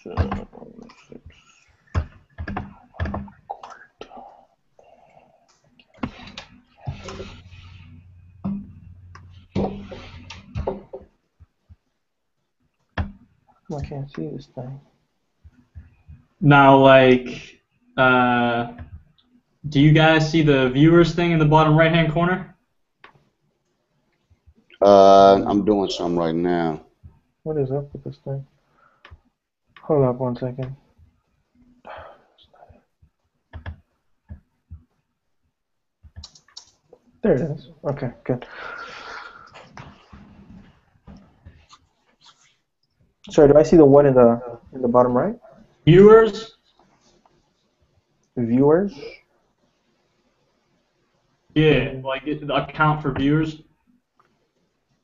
I can't see this thing. Now, like, do you guys see the viewers thing in the bottom right-hand corner? I'm doing something right now. What is up with this thing? Hold up 1 second. There it is. Okay, good. Sorry, do I see the one in the bottom right? Viewers? Viewers? Yeah, like the account for viewers.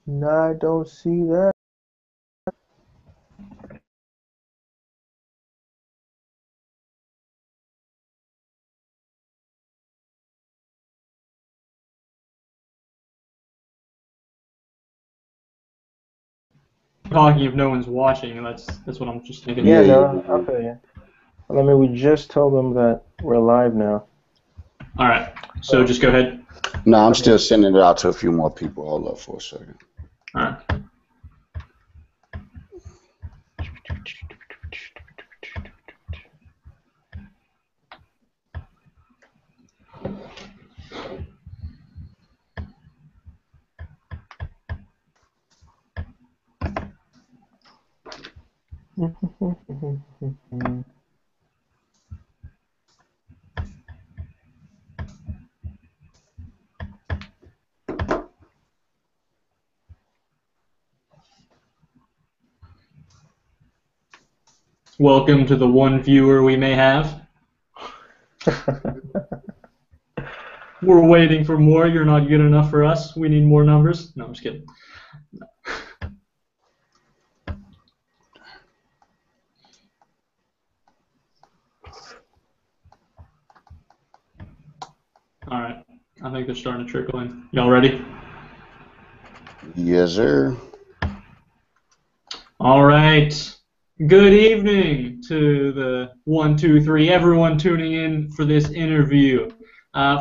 No, I don't see that. Talking if no one's watching, and that's what I'm just thinking. Yeah, no, okay. Well, I mean, we just told them that we're live now. All right, so just go ahead. No, I'm still sending it out to a few more people. Hold up for a second. All right. Welcome to the one viewer we may have. We're waiting for more. You're not good enough for us. We need more numbers. No, I'm just kidding. No. All right. I think they're starting to trickle in. Y'all ready? Yes, sir. All right. Good evening to the 1, 2, 3, everyone tuning in for this interview.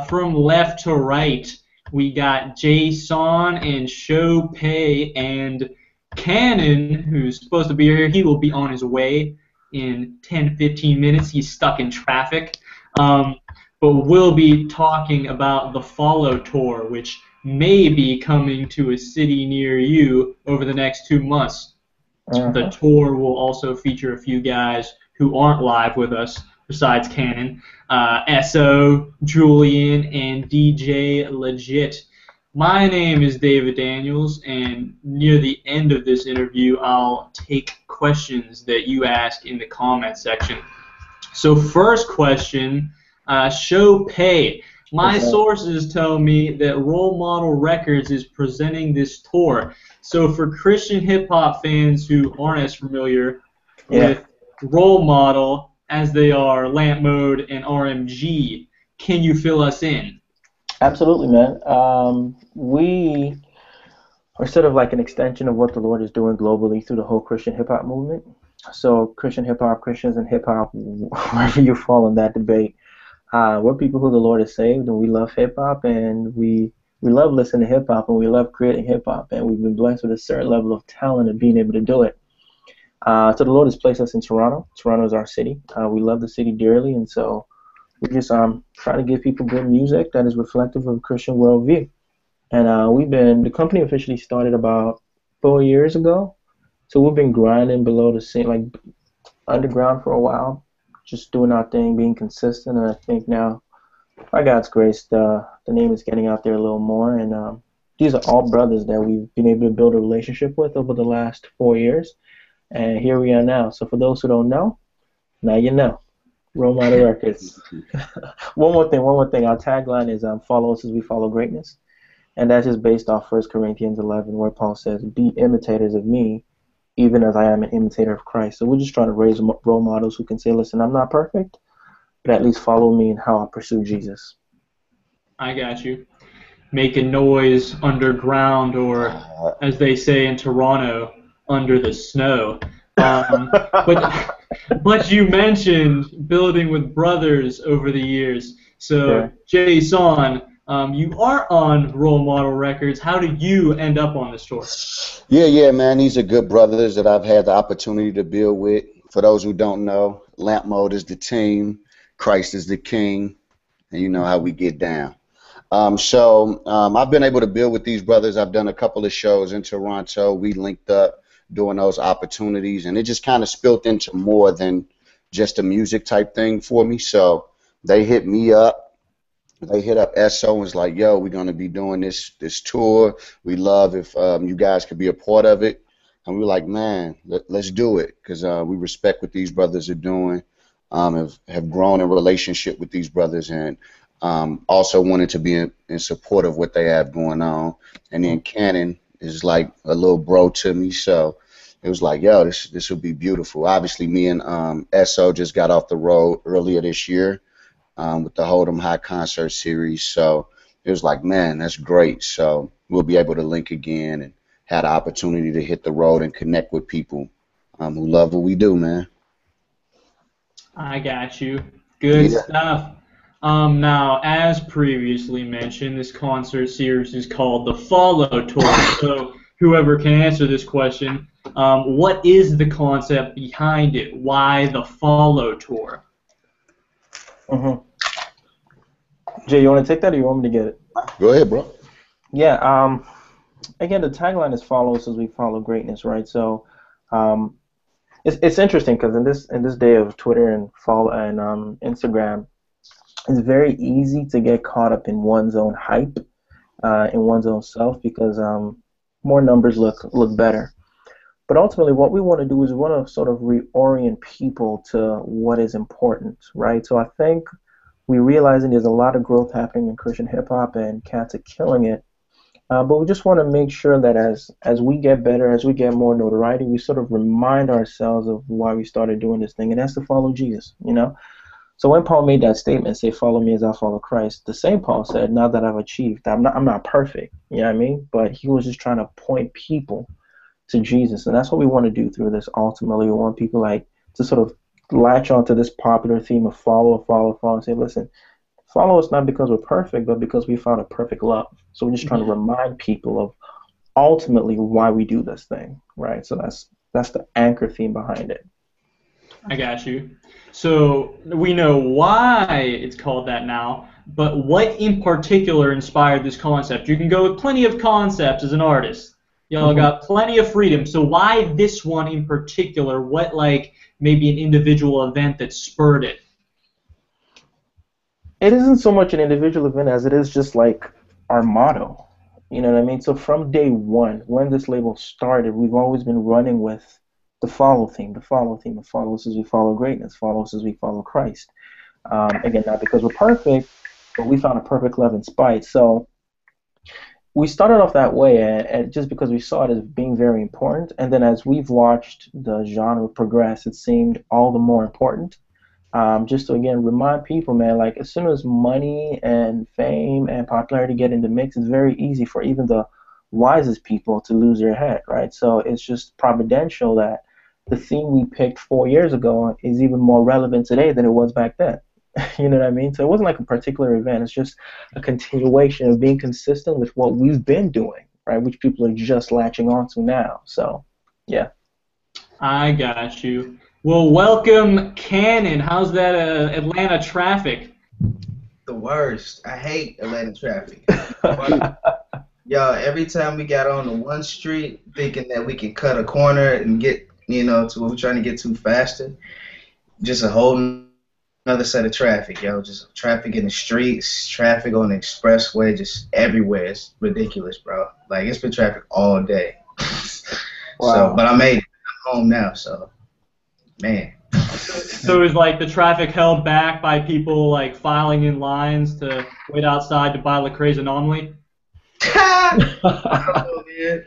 From left to right, we got Json and Shopé and Canon, who's supposed to be here. He will be on his way in 10-15 minutes. He's stuck in traffic. But we'll be talking about the Follow Tour, which may be coming to a city near you over the next 2 months. The tour will also feature a few guys who aren't live with us besides Canon, SO, Julien, and DJ Lagit. My name is David Daniels, and near the end of this interview, I'll take questions that you ask in the comment section. So first question, Shopé. My sources tell me that Role Model Records is presenting this tour. So for Christian hip-hop fans who aren't as familiar with Role Model as they are Lamp Mode and RMG, can you fill us in? Absolutely, man. We are sort of like an extension of what the Lord is doing globally through the whole Christian hip-hop movement. So Christian hip-hop, Christians and hip-hop, wherever you fall in that debate, we're people who the Lord has saved, and we love hip-hop, and we love listening to hip-hop, and we love creating hip-hop, and we've been blessed with a certain level of talent and being able to do it. So the Lord has placed us in Toronto. Toronto is our city. We love the city dearly, and so we just trying to give people good music that is reflective of a Christian worldview. And the company officially started about 4 years ago, so we've been grinding below the scene, like underground for a while, just doing our thing, being consistent, and I think now, by God's grace, the name is getting out there a little more, and these are all brothers that we've been able to build a relationship with over the last 4 years, and here we are now. So for those who don't know, now you know. Role Model Records. One more thing. Our tagline is follow us as we follow greatness, and that's just based off 1 Corinthians 11, where Paul says, be imitators of me, even as I am an imitator of Christ. So we're just trying to raise role models who can say, listen, I'm not perfect, but at least follow me in how I pursue Jesus. I got you. Making noise underground, or as they say in Toronto, under the snow. But you mentioned building with brothers over the years. So, Yeah. Json, you are on Role Model Records. How did you end up on this tour? Yeah, man. These are good brothers that I've had the opportunity to build with. For those who don't know, Lamp Mode is the team, Christ is the king, and you know how we get down. I've been able to build with these brothers. I've done a couple of shows in Toronto. We linked up during those opportunities, and it just kind of spilled into more than just a music type thing for me. So they hit me up. They hit up SO and was like, yo, we're going to be doing this tour. We love if you guys could be a part of it. And we were like, man, let's do it, because we respect what these brothers are doing, have grown in relationship with these brothers, and also wanted to be in support of what they have going on. And then Canon is like a little bro to me, so it was like, yo, this will be beautiful. Obviously, me and SO just got off the road earlier this year with the Hold 'em High concert series, so it was like, man, that's great. So we'll be able to link again and had the opportunity to hit the road and connect with people who love what we do, man. I got you. Good stuff. Now, as previously mentioned, this concert series is called the Follow Tour. So whoever can answer this question, what is the concept behind it? Why the Follow Tour? Mm-hmm. Jay, you want to take that, or you want me to get it? Go ahead, bro. Yeah. Again, the tagline is "Follow us as we follow greatness," right? So, it's interesting because in this day of Twitter and Instagram, it's very easy to get caught up in one's own hype, in one's own self, because more numbers look better. But ultimately, what we want to do is we want to sort of reorient people to what is important, right? So I think we're realizing there's a lot of growth happening in Christian hip hop, and cats are killing it. But we just want to make sure that as we get better, as we get more notoriety, we sort of remind ourselves of why we started doing this thing, and that's to follow Jesus, you know? So when Paul made that statement, say, follow me as I follow Christ, the same Paul said, now that I've achieved, I'm not perfect, you know what I mean? But he was just trying to point people to Jesus, and that's what we want to do through this. Ultimately, we want people to sort of latch onto this popular theme of follow, and say, listen, follow us not because we're perfect, but because we found a perfect love. So we're just trying to remind people of ultimately why we do this thing, right? So that's the anchor theme behind it. I got you. So we know why it's called that now, but what in particular inspired this concept? You can go with plenty of concepts as an artist. Y'all got plenty of freedom. So why this one in particular? What, maybe an individual event that spurred it? It isn't so much an individual event as it is just like our motto. You know what I mean? So from day one, when this label started, we've always been running with the follow theme, the follow us as we follow greatness, follow us as we follow Christ. Again, not because we're perfect, but we found a perfect love in spite. So we started off that way, and just because we saw it as being very important, and then as we've watched the genre progress, it seemed all the more important. Just to, again, remind people, man, as soon as money and fame and popularity get in the mix, it's very easy for even the wisest people to lose their head, right? So it's just providential that the theme we picked 4 years ago is even more relevant today than it was back then. You know what I mean? So it wasn't like a particular event. It's just a continuation of being consistent with what we've been doing, right? Which people are just latching on to now. So, yeah. I got you. Well, welcome, Canon. How's that Atlanta traffic? The worst. I hate Atlanta traffic. Yo, every time we got on the one street thinking that we can cut a corner and get, to what we're trying to get to faster, just a whole another set of traffic, yo. Just traffic in the streets, traffic on the expressway, just everywhere. It's ridiculous, bro. It's been traffic all day. Wow. So, but I made it. I'm home now, so, man. So is the traffic held back by people filing in lines to wait outside to buy lecraes anomaly?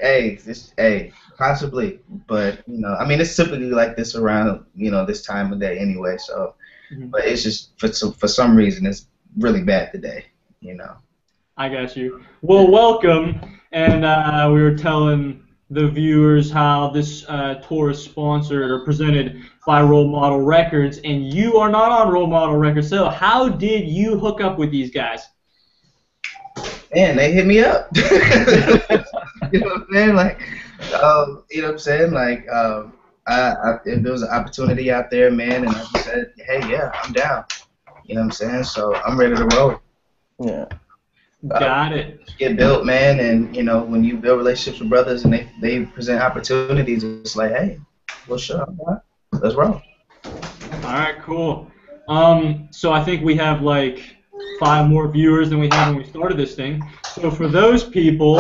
Hey, possibly, but it's typically like this around this time of day anyway. So, but it's just for some reason it's really bad today. I got you. Well, welcome, and we were telling the viewers how this tour is sponsored or presented by Role Model Records, and you are not on Role Model Records. So how did you hook up with these guys? Man, they hit me up. You know what I'm saying? Like, you know what I'm saying? Like, if there was an opportunity out there, man, and I just said, hey, yeah, I'm down. You know what I'm saying? So I'm ready to roll. Yeah. Got it. Get built, man, and you know when you build relationships with brothers and they present opportunities, it's like, hey, well, sure, let's roll. All right, cool. So I think we have like 5 more viewers than we had when we started this thing. So for those people,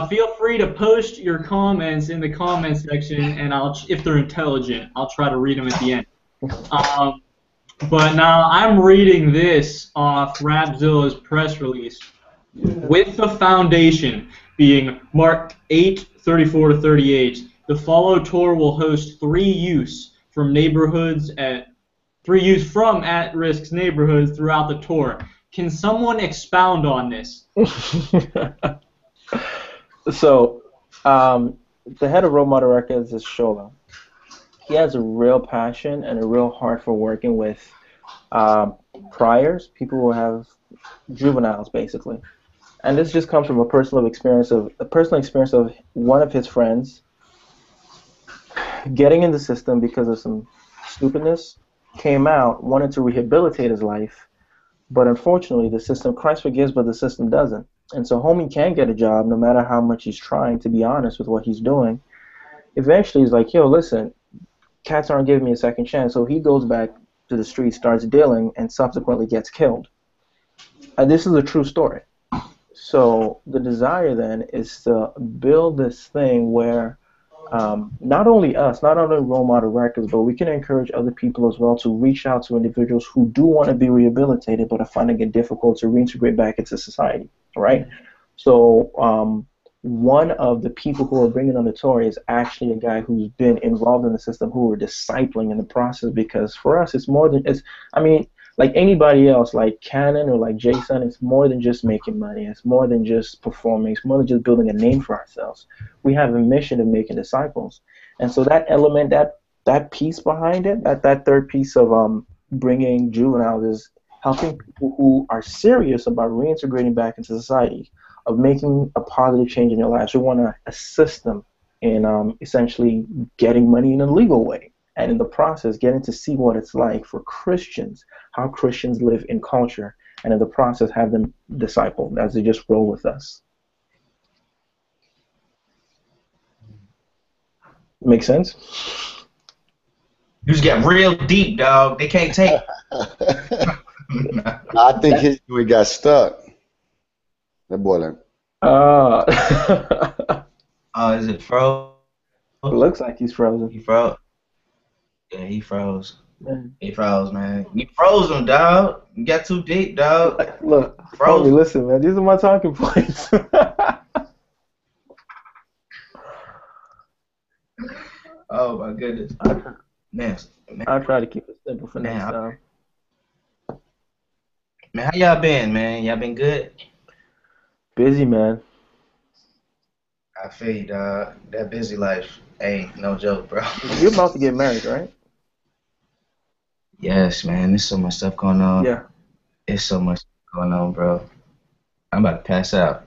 feel free to post your comments in the comment section, and if they're intelligent, I'll try to read them at the end. But now I'm reading this off Rapzilla's press release. With the foundation being marked 8/34/38, the Follow Tour will host 3 youths from at-risk neighborhoods throughout the tour. Can someone expound on this? So, the head of Role Model Records is Shola. He has a real passion and a real heart for working with priors, people who have juveniles, basically. And this just comes from a personal experience of one of his friends getting in the system because of some stupidness, came out, wanted to rehabilitate his life, but unfortunately the system, Christ forgives, but the system doesn't. And so homie can't get a job no matter how much he's trying to be honest with what he's doing. Eventually he's like, yo, listen, cats aren't giving me a second chance. So he goes back to the street, starts dealing, and subsequently gets killed. And this is a true story. So the desire then is to build this thing where not only us, not only Role Model Records, but we can encourage other people as well to reach out to individuals who do want to be rehabilitated but are finding it difficult to reintegrate back into society, right? So one of the people who are bringing on the tour is actually a guy who's been involved in the system, who we're discipling in the process, because for us it's more than, like anybody else, like Canon or like Json, it's more than just making money. It's more than just performing. It's more than just building a name for ourselves. We have a mission of making disciples. And so that element, that piece behind it, that third piece of bringing juveniles is helping people who are serious about reintegrating back into society, of making a positive change in their lives. We want to assist them in essentially getting money in a legal way. And in the process, getting to see what it's like for Christians, how Christians live in culture, and in the process have them discipled as they just roll with us. Make sense? You just got real deep, dog. They can't take I think his we got stuck. That boy like. Is it froze? It looks like he's frozen. He froze. Yeah, he froze. He froze, man. You froze him, dog. You got too deep, dog. Look, homie, listen, man. These are my talking points. Oh my goodness. Man. I'll try to keep it simple for next time. Man, how y'all been, man? Y'all been good? Busy, man. I feel you, dog. That busy life ain't no joke, bro. You're about to get married, right? Yes, man. There's so much stuff going on. Yeah. There's so much going on, bro. I'm about to pass out.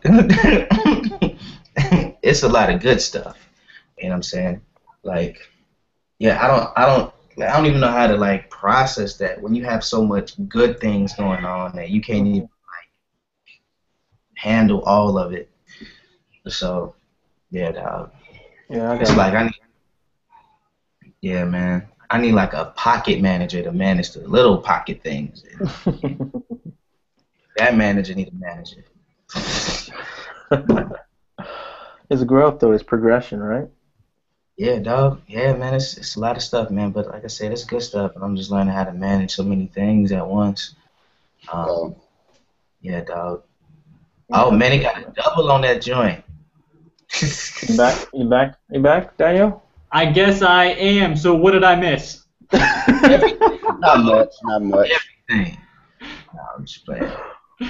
It's a lot of good stuff. You know what I'm saying? Like, yeah, I don't even know how to like process that when you have so much good things going on that you can't even like handle all of it. So, yeah, dog. Yeah, it's like yeah, man. I need like a pocket manager to manage the little pocket things. That manager need to manage it. It's growth, though. It's progression, right? Yeah, dog. Yeah, man. It's a lot of stuff, man. But like I said, it's good stuff. And I'm just learning how to manage so many things at once. Yeah, dog. Oh, man, he got a double on that joint. You back, Daniel? I guess I am. So what did I miss? Not much. Everything. No, I'm just playing.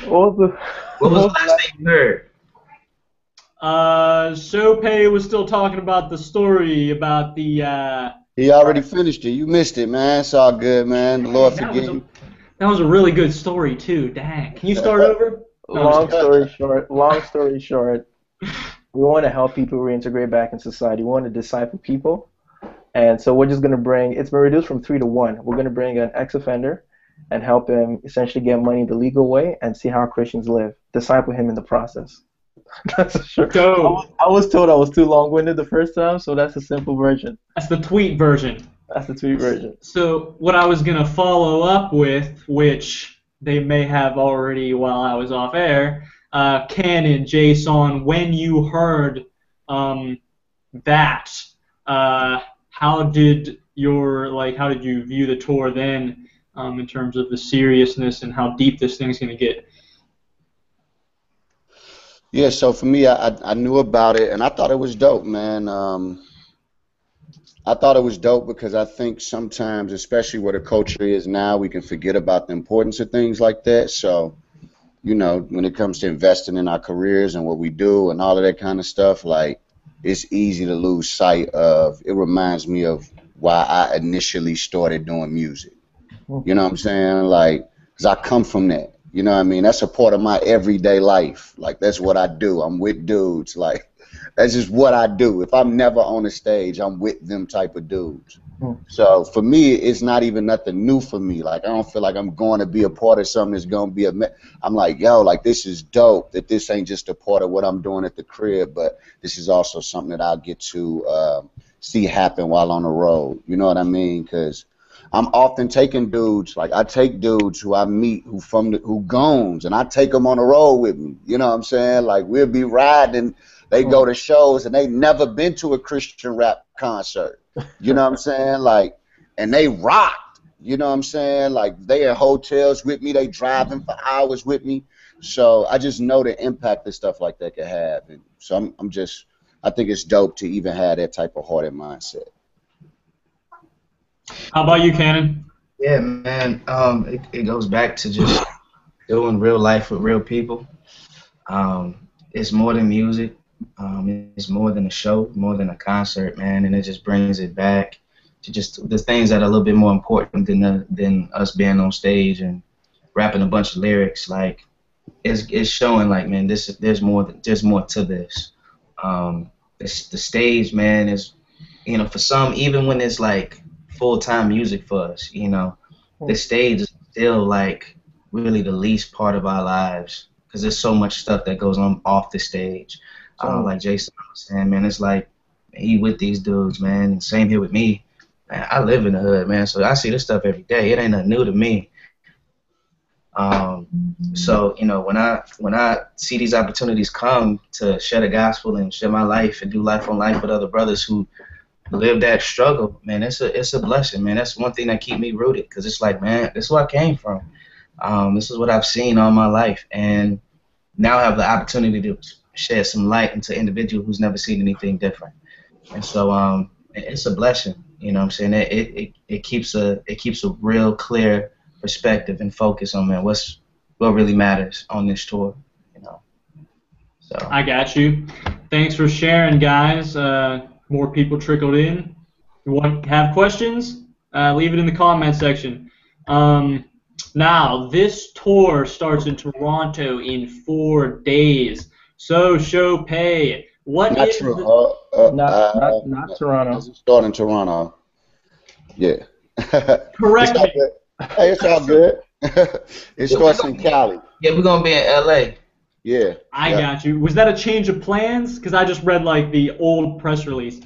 What was the last thing you heard? Shopé was still talking about the story about the. He already finished it. You missed it, man. It's all good, man. The Lord Dang, forgive you. that was a really good story too. Dang. Can you start over? No, I'm just Long story short, we want to help people reintegrate back in society. We want to disciple people. And so we're just going to bring, it's been reduced from 3 to 1. We're going to bring an ex-offender and help him essentially get money the legal way and see how Christians live. Disciple him in the process. That's for sure. I was told I was too long-winded the first time, so that's a simple version. That's the tweet version. That's the tweet version. So what I was going to follow up with, which they may have already while I was off air, Canon, Json, when you heard that, how did you view the tour then in terms of the seriousness and how deep this thing's going to get? Yeah, so for me, I knew about it, and I thought it was dope, man. I thought it was dope because I think sometimes, especially where the culture is now, we can forget about the importance of things like that. So, you know, when it comes to investing in our careers and what we do and all of that kind of stuff, like, it's easy to lose sight of. It reminds me of why I initially started doing music. You know what I'm saying? Like, because I come from that. You know what I mean? That's a part of my everyday life. Like, that's what I do. I'm with dudes. Like, that's just what I do. If I'm never on a stage, I'm with them type of dudes. So for me, it's not even nothing new for me. Like, I don't feel like I'm going to be a part of something that's going to be I'm like, yo, like, this is dope that this ain't just a part of what I'm doing at the crib, but this is also something that I'll get to see happen while on the road. You know what I mean? Because I'm often taking dudes, like I take dudes who I meet who goons, and I take them on the road with me. You know what I'm saying? Like, we'll be riding, they go to shows, and they never been to a Christian rap concert. You know what I'm saying? Like, and they rocked. You know what I'm saying? Like, they in hotels with me, they driving for hours with me. So I just know the impact that stuff like that can have. And so I think it's dope to even have that type of heart and mindset. How about you, Canon? Yeah, man. It goes back to just doing real life with real people. It's more than music. It's more than a show, more than a concert, man. And it just brings it back to just the things that are a little bit more important than us being on stage and rapping a bunch of lyrics. Like, it's showing, like, man, there's more to this. The stage, man, is, you know, for some, even when it's like full-time music for us, you know, the stage is still like really the least part of our lives because there's so much stuff that goes on off the stage. Like Jason was saying, man, it's like he with these dudes, man, and same here with me. Man, I live in the hood, man, so I see this stuff every day. It ain't nothing new to me. So, you know, when I see these opportunities come to share the gospel and share my life and do life on life with other brothers who live that struggle, man, it's a blessing, man. That's one thing that keep me rooted, because it's like, man, this is where I came from. This is what I've seen all my life, and now I have the opportunity to shed some light into an individual who's never seen anything different. And so it's a blessing, you know what I'm saying? It keeps a real clear perspective and focus on, man, what really matters on this tour, you know. So I got you. Thanks for sharing, guys. More people trickled in. You have questions? Leave it in the comment section. Now, this tour starts in Toronto in 4 days. So, Shopé, Not true. Not Toronto. Doesn't start in Toronto. Yeah. Correct me. Hey, it's all good. It starts in Cali. yeah, we're gonna be in LA. Yeah. I got you. Was that a change of plans? Because I just read like the old press release.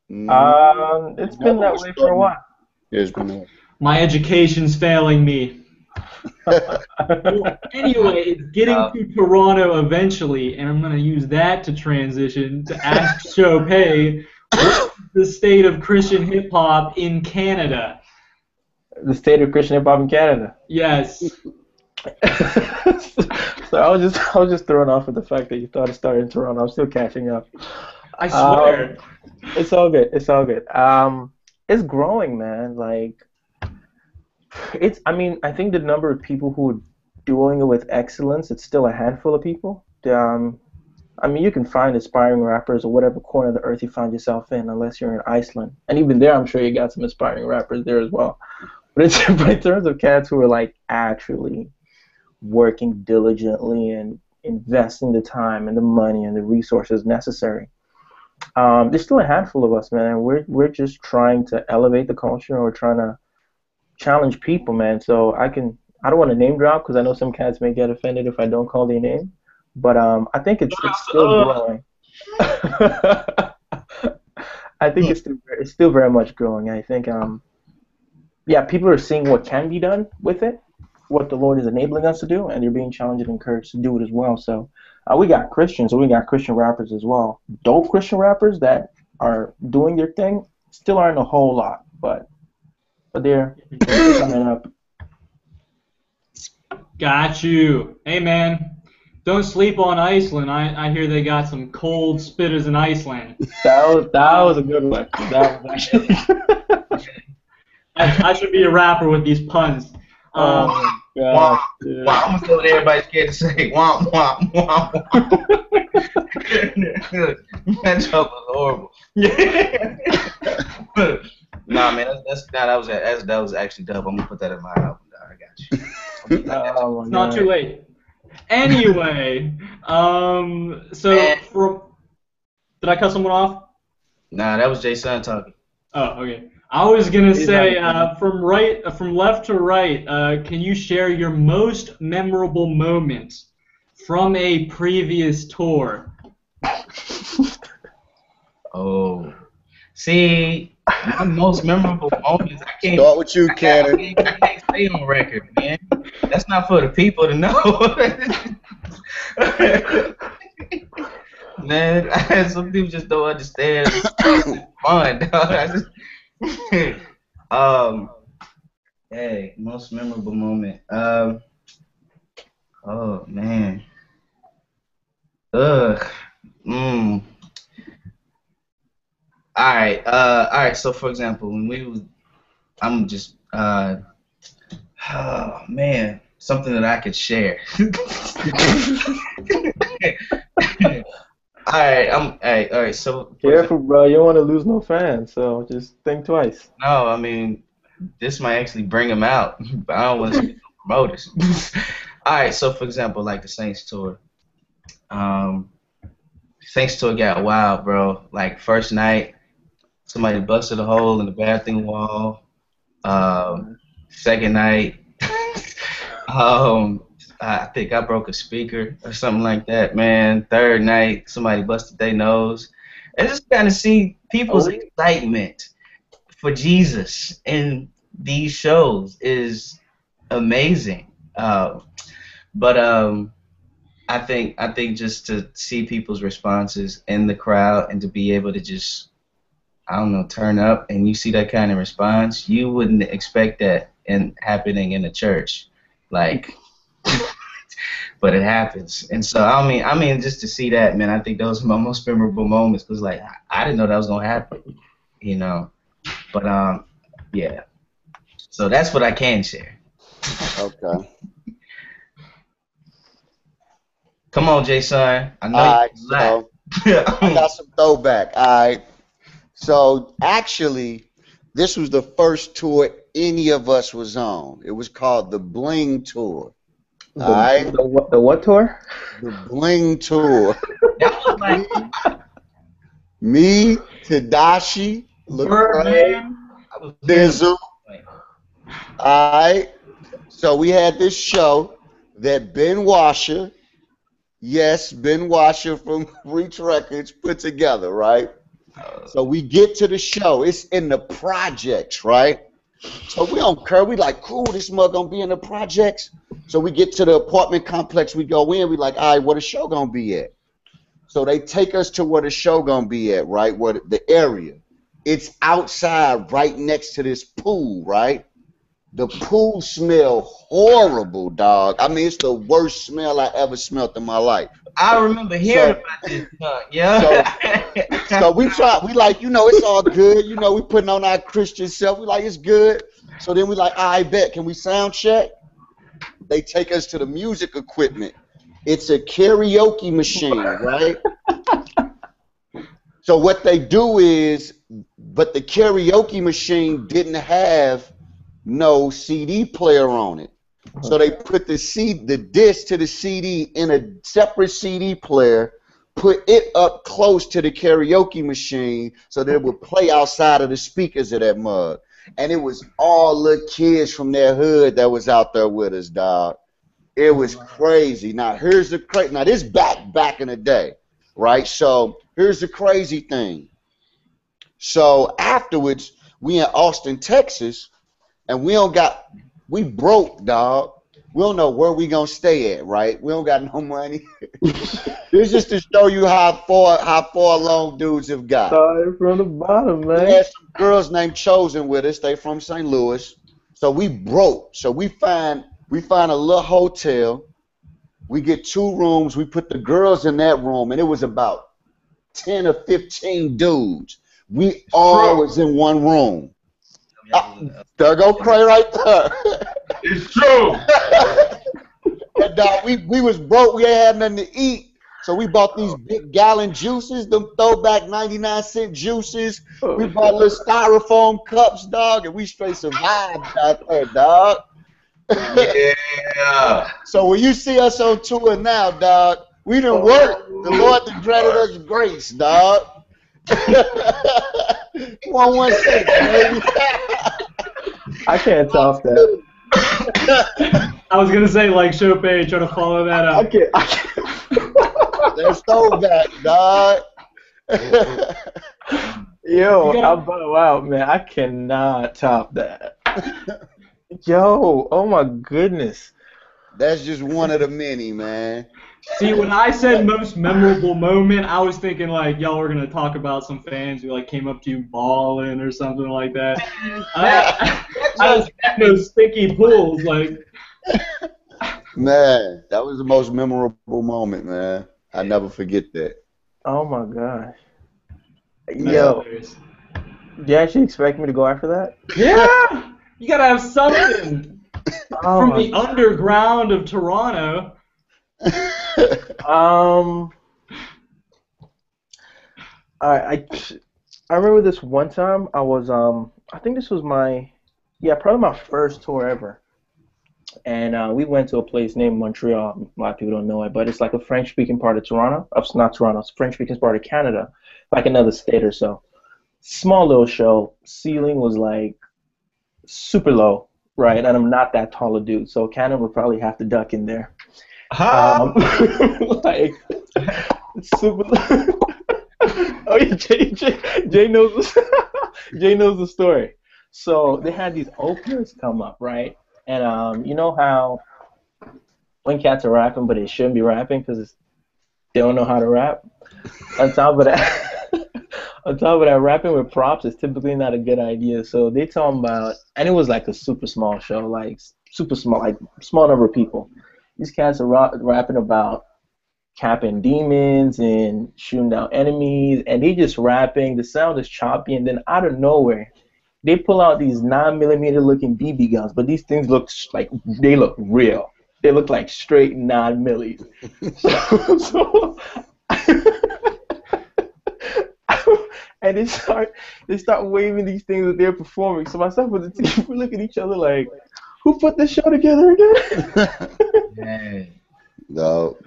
It's been that way for a while. Yeah, it's been that way. My education's failing me. Well, anyway, it's getting to Toronto eventually, and I'm going to use that to transition to ask Shopé, what's the state of Christian hip-hop in Canada? The state of Christian hip-hop in Canada. Yes. So I was just thrown off with the fact that you thought it started in Toronto. I'm still catching up. I swear. It's all good. It's all good. It's growing, man. Like, I think the number of people who are doing it with excellence, it's still a handful of people. I mean, you can find aspiring rappers or whatever corner of the earth you find yourself in, unless you're in Iceland. And even there, I'm sure you got some aspiring rappers there as well. But in terms of cats who are like actually working diligently and investing the time and the money and the resources necessary, there's still a handful of us, man. We're just trying to elevate the culture, or trying to challenge people, man. So I don't want to name drop because I know some cats may get offended if I don't call their name, but I think it's still growing. I think it's still very much growing. I think yeah, people are seeing what can be done with it, what the Lord is enabling us to do, and they're being challenged and encouraged to do it as well. So we got Christians, and we got Christian rappers as well. Dope Christian rappers that are doing their thing still aren't a whole lot, but they're coming up. Got you. Hey, man, don't sleep on Iceland. I hear they got some cold spitters in Iceland. That was a good one. That was actually I should be a rapper with these puns. oh my gosh, dude. Wow, I'm gonna let everybody scared to say womp womp womp womp. That joke was horrible. Nah, man, that was actually dope. I'm gonna put that in my album. I got you. Oh, It's not too late. Anyway, so did I cut someone off? Nah, that was Json talking. Oh, okay. I was gonna say from left to right. Can you share your most memorable moment from a previous tour? Oh, see, my most memorable moments. I can't Start with you, Canon. I can't stay on record, man. That's not for the people to know. Man, some people just don't understand. It's fun, dog. Hey, most memorable moment. Oh man. Ugh. All right. So for example, when oh man, something that I could share. All right. So careful, bro. You don't want to lose no fans, so just think twice. No, I mean, this might actually bring them out, but I don't want to see promoters. All right, so for example, like the Saints tour. Saints tour got wild, bro. Like first night, somebody busted a hole in the bathroom wall. Second night, I think I broke a speaker or something like that, man. Third night, somebody busted their nose. And just kind of see people's excitement for Jesus in these shows is amazing. But I think just to see people's responses in the crowd and to be able to just, I don't know, turn up and you see that kind of response, you wouldn't expect that happening in a church, like. But it happens, and so I mean, just to see that, man, I think those are my most memorable moments because, like, I didn't know that was gonna happen, you know. But yeah. So that's what I can share. Okay. Come on, Json. I know All right, you so I got some throwback. All right. So actually, this was the first tour any of us was on. It was called the Bling Tour. All right. The what tour? The Bling Tour. That was like Me, Tadashi, lecraes, Dizzle. All right. So we had this show that Ben Washer, yes, Ben Washer from Reach Records put together, right? So we get to the show. It's in the projects, right? So we don't care. We like, cool, this mug gonna be in the projects. So we get to the apartment complex. We go in. We like, all right, where the show gonna be at? So they take us to where the show gonna be at, right? Where the area. It's outside, right next to this pool, right? The pool smell horrible, dog. I mean, it's the worst smell I ever smelled in my life. I remember hearing about this. Yeah. So we like, you know, it's all good. You know, we putting on our Christian self. We like, it's good. So then we like, I bet, can we sound check? They take us to the music equipment. It's a karaoke machine, right? So what they do is, but the karaoke machine didn't have no CD player on it. So they put the disc to the CD in a separate CD player, put it up close to the karaoke machine so that it would play outside of the speakers of that mug. And it was all little kids from their hood that was out there with us, dog. It was crazy. Now here's the now this back in the day, right? So here's the crazy thing. So afterwards, we in Austin, Texas, and we broke, dog. We don't know where we gonna stay at, right? We don't got no money. This is just to show you how far along dudes have got. Started from the bottom, man. We had some girls named Chosen with us. They from St. Louis. So we broke. So we find a little hotel. We get 2 rooms. We put the girls in that room, and it was about 10 or 15 dudes. We all was in one room. There go Cray right there. It's true. And, we was broke. We ain't had nothing to eat. So we bought these big gallon juices, them throwback 99-cent juices. We bought little styrofoam cups, dog, and we straight survived out there, dog. Yeah. So when you see us on tour now, dog, we done work. The Lord done granted us grace, dog. 116, baby. I can't top that. I was gonna say like Shopé, try to follow that up. I can't. There's throwback, dog. Yo, I'm bow out, man. I cannot top that. Yo, oh my goodness. That's just one of the many, man. See, when I said most memorable moment, I was thinking like y'all were gonna talk about some fans who like came up to you balling or something like that. I was getting those sticky pools, like. Man, that was the most memorable moment, man. I never forget that. Oh my gosh. Yo, do you actually expect me to go after that? Yeah, you gotta have something from the underground of Toronto. I remember this one time I was I think this was probably my first tour ever, and we went to a place named Montreal. A lot of people don't know it, but it's like a French-speaking part of Toronto. Not Toronto, it's a French-speaking part of Canada, like another state or so. Small little show. Ceiling was like super low, right? And I'm not that tall a dude, so Canon would probably have to duck in there. Like super. Oh yeah, Jay knows Jay knows the story. So they had these openers come up, right? And you know how when cats are rapping, but they shouldn't be rapping because they don't know how to rap. On top of that, rapping with props is typically not a good idea. So they talking about, and it was like a super small show, like super small, like small number of people. These cats are rapping about capping demons and shooting down enemies, and they just rapping. The sound is choppy, and then out of nowhere, they pull out these 9mm looking BB guns, but these things look like they look real. They look like straight 9mm. So and they start waving these things that they're performing. So myself and the team, we look at each other like, who put this show together again? Dang. No.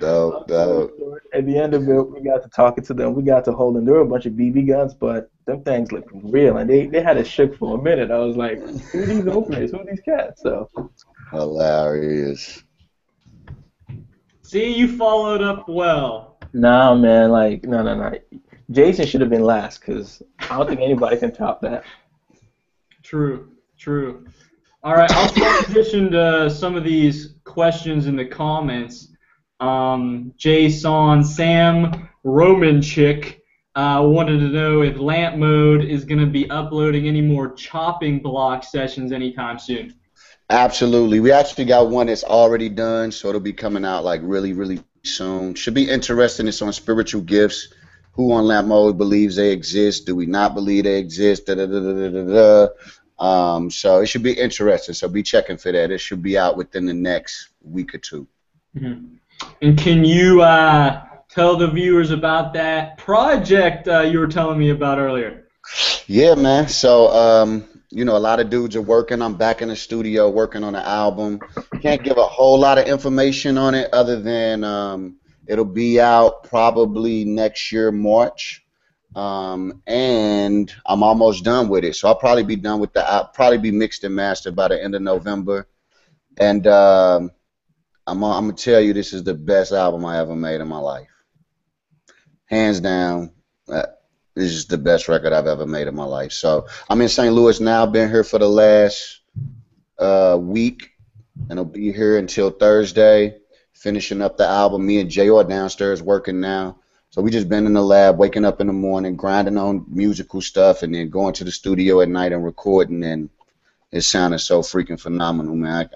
At the end of it, we got to talking to them. We got to hold them. There were a bunch of BB guns, but them things looked real, and they had it shook for a minute. I was like, who are these openers? Who are these cats? So hilarious. See, you followed up well. Nah, man, like no. Jason should have been last because I don't think anybody can top that. True. All right, I'll transition to some of these questions in the comments. Json, Sam Romanchik wanted to know if Lamp Mode is going to be uploading any more chopping block sessions anytime soon. Absolutely. We actually got one that's already done, so it'll be coming out like really, really soon. Should be interesting. It's on spiritual gifts. Who on Lamp Mode believes they exist? Do we not believe they exist? So it should be interesting. So be checking for that. It should be out within the next week or two. Mm-hmm. And can you tell the viewers about that project you were telling me about earlier? Yeah, man. So, you know, a lot of dudes are working. I'm back in the studio working on an album. Can't give a whole lot of information on it other than it'll be out probably next year, March. And I'm almost done with it. So I'll probably be done with I'll probably be mixed and mastered by the end of November. And I'm gonna tell you, this is the best album I ever made in my life, hands down. This is the best record I've ever made in my life. So I'm in St. Louis now. Been here for the last week, and I'll be here until Thursday, finishing up the album. Me and Jay are downstairs working now. So we just been in the lab, waking up in the morning, grinding on musical stuff, and then going to the studio at night and recording. And it sounded so freaking phenomenal, man.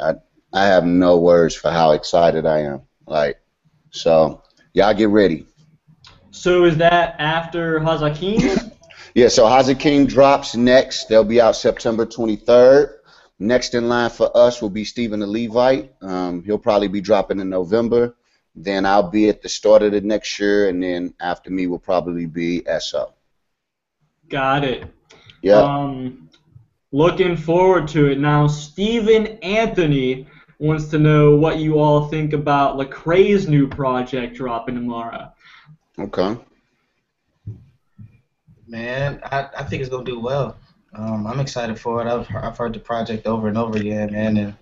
I have no words for how excited I am. Like, so y'all get ready. So is that after Hazakim? Yeah, so Hazakim drops next. They'll be out September 23rd. Next in line for us will be Stephen the Levite. He'll probably be dropping in November. Then I'll be at the start of the next year, and then after me will probably be SO. Got it. Yeah. Looking forward to it. Now, Stephen Anthony wants to know what you all think about Lecraes' new project dropping tomorrow. Okay. Man, I think it's gonna do well. I'm excited for it. I've heard the project over and over again, man, and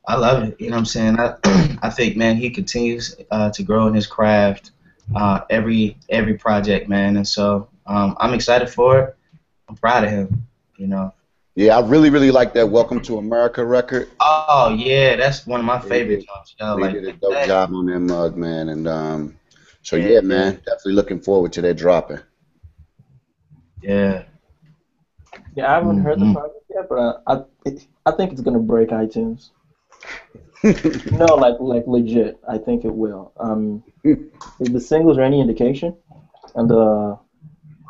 I love it. You know what I'm saying? I think, man, he continues to grow in his craft every project, man, and so I'm excited for it. I'm proud of him. You know. Yeah, I really, really like that Welcome to America record. Oh yeah, that's one of my favorite songs. They did a dope job on that mug, man, and so yeah, man, definitely looking forward to that dropping. Yeah. Yeah, I haven't heard the project yet, but I think it's gonna break iTunes. No, like legit. I think it will. If the singles are any indication, and the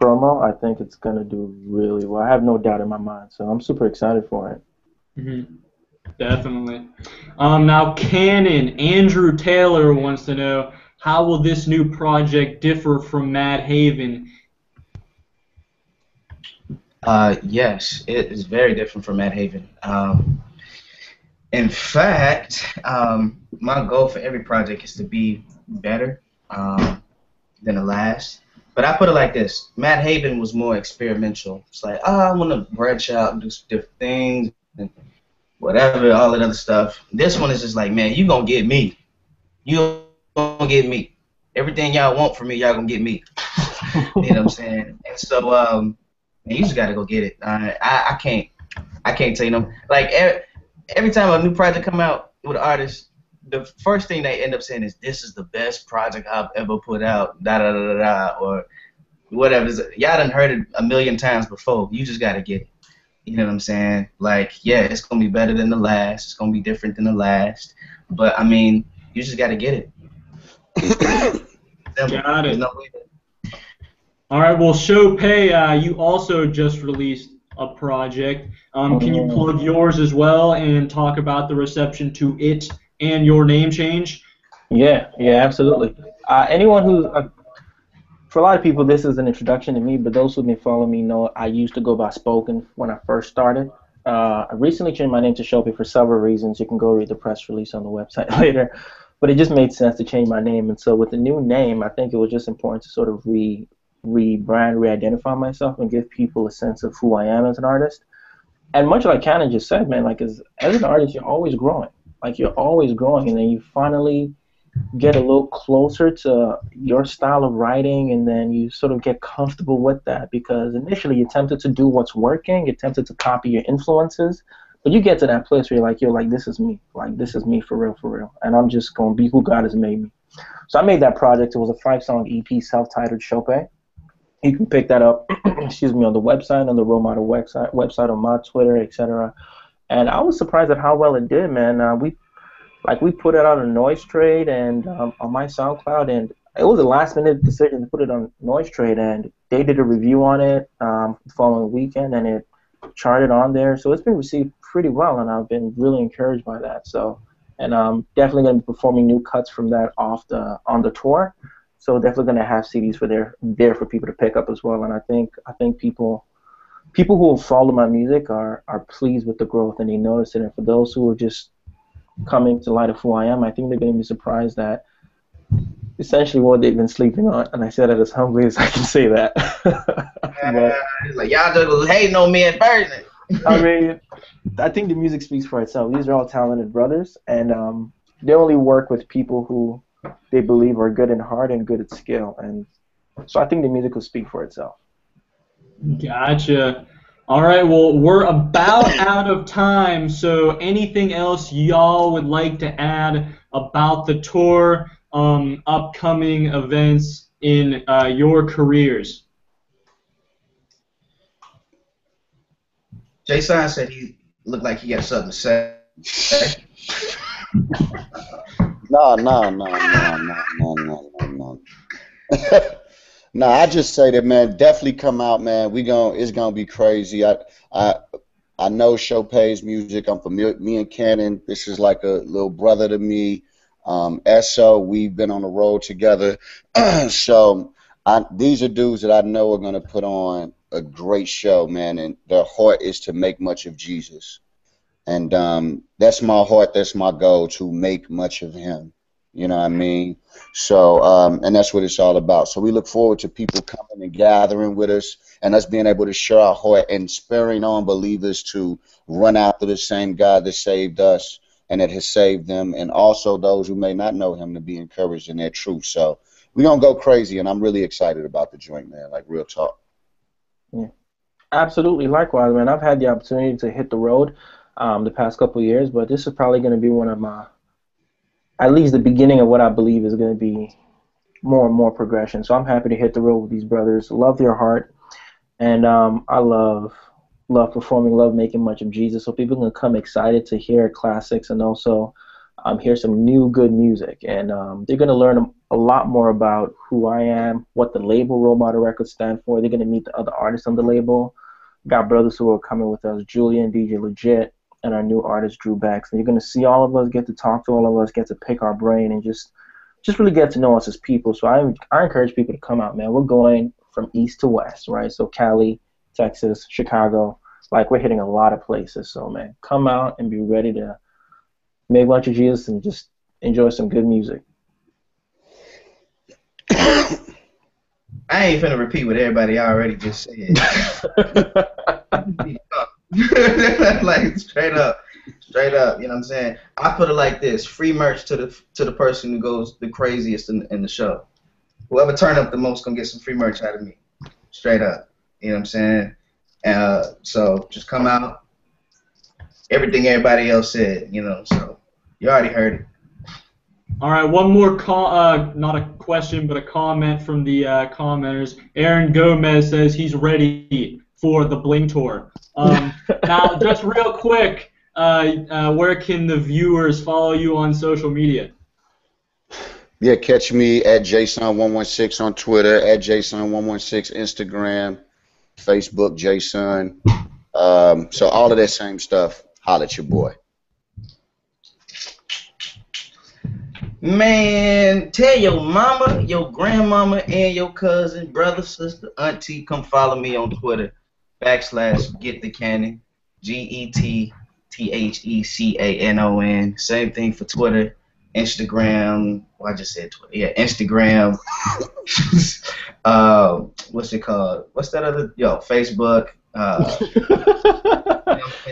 promo, I think it's gonna do really well. I have no doubt in my mind, so I'm super excited for it. Mm-hmm. Definitely. Now, Canon, Andrew Taylor wants to know, how will this new project differ from Madhaven? Yes, it is very different from Madhaven. In fact, my goal for every project is to be better than the last. But I put it like this: Madhaven was more experimental. It's like, I want to branch out and do some different things and whatever, all that other stuff. This one is just like, man, you gonna get me. You gonna get me. Everything y'all want from me, y'all gonna get me. You know what I'm saying? And so, you just gotta go get it. I can't tell you no. Like every time a new project come out with an artist, the first thing they end up saying is, "This is the best project I've ever put out." Da da da da da, or whatever. Y'all done heard it a million times before. You just gotta get it. You know what I'm saying? Like, yeah, it's gonna be better than the last. It's gonna be different than the last. But I mean, you just gotta get it. Got it. All right. Well, Shopé, you also just released a project. Can you plug yours as well and talk about the reception to it and your name change? Yeah, absolutely. Anyone who, for a lot of people, this is an introduction to me, but those who've been following me know I used to go by Spoken when I first started. I recently changed my name to Shopé for several reasons. You can go read the press release on the website later. But it just made sense to change my name. And so with the new name, I think it was just important to sort of rebrand, re-identify myself, and give people a sense of who I am as an artist. And much like Canon just said, man, like as an artist, you're always growing. Like you're always growing, and then you finally get a little closer to your style of writing, and then you sort of get comfortable with that, because initially you're tempted to do what's working, you're tempted to copy your influences, but you get to that place where you're like, this is me. Like, this is me for real. And I'm just going to be who God has made me. So I made that project. It was a 5-song EP, self-titled Shopé. You can pick that up, excuse me, on the website, on the Role Model website, on my Twitter, etc. And I was surprised at how well it did, man. We put it on a Noise Trade and on my SoundCloud, and it was a last-minute decision to put it on Noise Trade, and they did a review on it the following weekend, and it charted on there. So it's been received pretty well, and I've been really encouraged by that. So, and definitely going to be performing new cuts from that on the tour. So definitely going to have CDs there for people to pick up as well. And I think people who have followed my music are pleased with the growth, and they notice it. And for those who are just coming to light of who I am, I think they're going to be surprised that essentially what they've been sleeping on. And I said it as humbly as I can say that. But, It's like y'all just was hating on me at first. I mean, I think the music speaks for itself. These are all talented brothers, and they only work with people who they believe are good in heart and good at skill. And so I think the music will speak for itself. Gotcha. All right, well, we're about out of time, so anything else y'all would like to add about the tour, upcoming events in your careers? Json said he looked like he got something to say. No. No, I just say that, man, definitely come out, man. It's gonna be crazy. I know Shopé's music. I'm familiar. Me and Canon, this is like a little brother to me. SO, we've been on the road together. So these are dudes that I know are gonna put on a great show, man. And their heart is to make much of Jesus. And that's my heart, that's my goal, to make much of him. You know what I mean? So, and that's what it's all about. So we look forward to people coming and gathering with us, and us being able to share our heart and spurring on believers to run after the same God that saved us and that has saved them, and also those who may not know him to be encouraged in their truth. So we're going to go crazy, and I'm really excited about the joint, man, like real talk. Yeah, absolutely. Likewise, man. I've had the opportunity to hit the road the past couple of years, but this is probably going to be one of my, at least the beginning of what I believe is going to be more and more progression. So I'm happy to hit the road with these brothers. Love their heart, and I love performing, love making much of Jesus. So people can come excited to hear classics and also hear some new good music. And they're going to learn a lot more about who I am, what the label Role Model Records stand for. They're going to meet the other artists on the label. Got brothers who are coming with us, Julien Dj Lagit, and our new artist Drew Bex. And you're going to see all of us, get to talk to all of us, get to pick our brain, and just really get to know us as people. So I encourage people to come out, man. We're going from east to west, right? So Cali, Texas, Chicago, like we're hitting a lot of places. So, man, come out and be ready to make much of Jesus and just enjoy some good music. I ain't finna repeat what everybody already just said. Like straight up, you know what I'm saying? I put it like this: free merch to the person who goes the craziest in the show. Whoever turn up the most gonna get some free merch out of me, straight up. You know what I'm saying? So just come out. Everything everybody else said, you know. So you already heard it. All right, one more not a question, but a comment from the commenters. Aaron Gomez says he's ready for the Bling Tour. Now, just real quick, where can the viewers follow you on social media? Yeah, catch me at Json116 on Twitter, at Json116 Instagram, Facebook, Json. So all of that same stuff, holla at your boy. Man, tell your mama, your grandmama, and your cousin, brother, sister, auntie, come follow me on Twitter, /GetTheCanon, GetTheCanon. Same thing for Twitter, Instagram. Well, I just said Twitter. Yeah, Instagram. What's it called? What's that other? Facebook.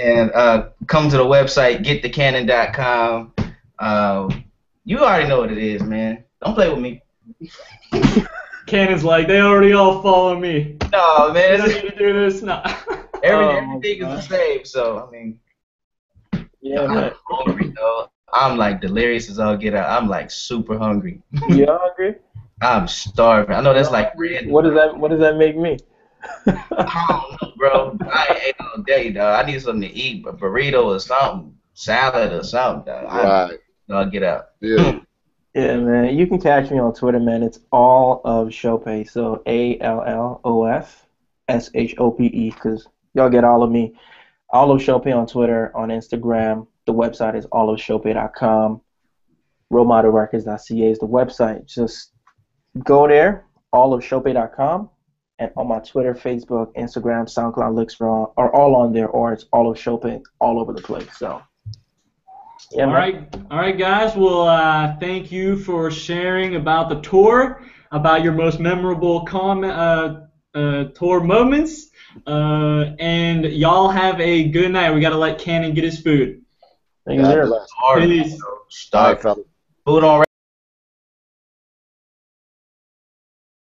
And come to the website, getthecanon.com. You already know what it is, man. Don't play with me. Canon's like, they already all follow me. No, man. I don't need to do this. No. Everything is the same, so, I mean. Yeah, I'm hungry, though. I'm like delirious as all get out. I'm like super hungry. You hungry? I'm starving. I know that's like random. What does that make me? I don't know, bro. I ain't ate all day, dog. I need something to eat, a burrito or something, salad or something, dog. Right. I'll get out. Yeah. Yeah, man. You can catch me on Twitter, man. It's all of Shopé. So ALLOFSHOPE, because y'all get all of me. All of Shopé on Twitter, on Instagram, The website is allofshopé.com. rolemodelrecords.ca is the website. Just go there, allofshopé.com, and on my Twitter, Facebook, Instagram, SoundCloud, Licks are all on there, or it's all of Shopé all over the place. So, yeah, all right, guys. Well, thank you for sharing about the tour, about your most memorable tour moments, and y'all have a good night. We got to let Canon get his food. Thank you, God sir. bless. Peace. All right, fellas. Food on